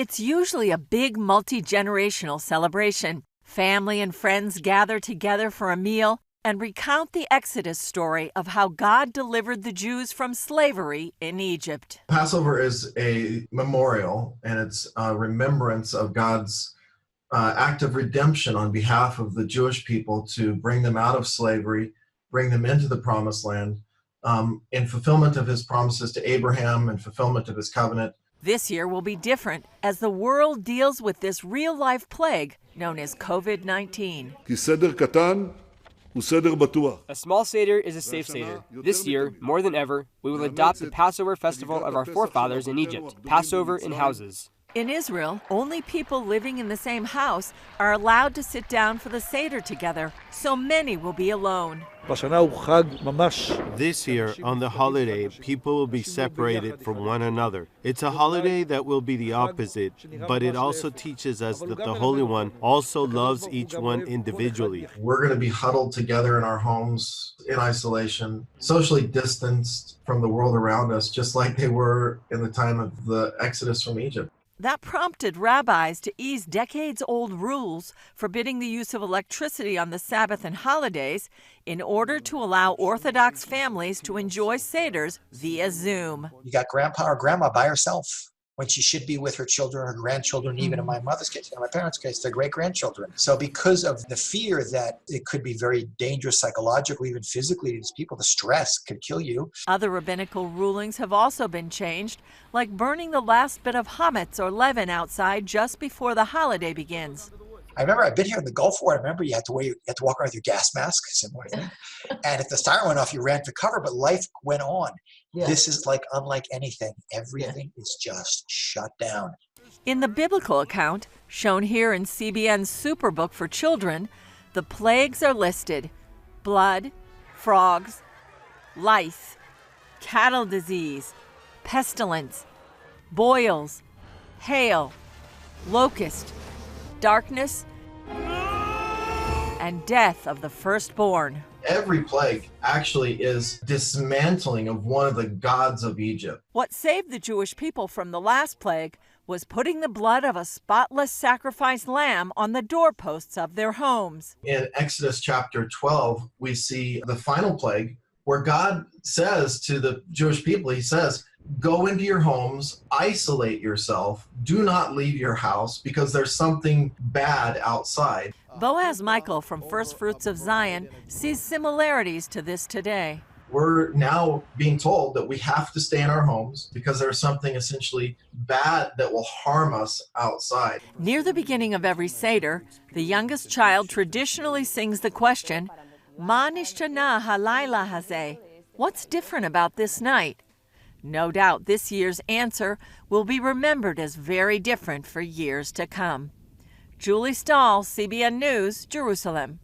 It's usually a big multi-generational celebration. Family and friends gather together for a meal and recount the Exodus story of how God delivered the Jews from slavery in Egypt. Passover is a memorial, and it's a remembrance of God's act of redemption on behalf of the Jewish people to bring them out of slavery, bring them into the promised land, in fulfillment of his promises to Abraham and fulfillment of his covenant. This year will be different as the world deals with this real-life plague known as COVID-19. A small Seder is a safe Seder. This year, more than ever, we will adopt the Passover festival of our forefathers in Egypt, Passover in houses. In Israel, only people living in the same house are allowed to sit down for the Seder together, so many will be alone. This year, on the holiday, people will be separated from one another. It's a holiday that will be the opposite, but it also teaches us that the Holy One also loves each one individually. We're going to be huddled together in our homes in isolation, socially distanced from the world around us, just like they were in the time of the Exodus from Egypt. That prompted rabbis to ease decades-old rules forbidding the use of electricity on the Sabbath and holidays in order to allow Orthodox families to enjoy Seders via Zoom. You got grandpa or grandma by herself when she should be with her children or grandchildren, even in my mother's case, in my parents' case, their great-grandchildren. So because of the fear that it could be very dangerous psychologically, even physically to these people, the stress could kill you. Other rabbinical rulings have also been changed, like burning the last bit of chametz or leaven outside just before the holiday begins. I remember I've been here in the Gulf War. I remember you had to walk around with your gas mask, similar thing. And if the siren went off, you ran for cover, but life went on. Yeah. This is unlike anything. Everything is just shut down. In the biblical account, shown here in CBN's Superbook for Children, the plagues are listed: blood, frogs, lice, cattle disease, pestilence, boils, hail, locust, darkness, and death of the firstborn. Every plague actually is dismantling of one of the gods of Egypt. What saved the Jewish people from the last plague was putting the blood of a spotless sacrificed lamb on the doorposts of their homes. In Exodus chapter 12, we see the final plague where God says to the Jewish people, he says, go into your homes, isolate yourself, do not leave your house because there's something bad outside. Boaz Michael from First Fruits of Zion sees similarities to this today. We're now being told that we have to stay in our homes because there's something essentially bad that will harm us outside. Near the beginning of every Seder, the youngest child traditionally sings the question, Ma nishtana halayla hazeh? What's different about this night? No doubt this year's answer will be remembered as very different for years to come. Julie Stahl, CBN News, Jerusalem.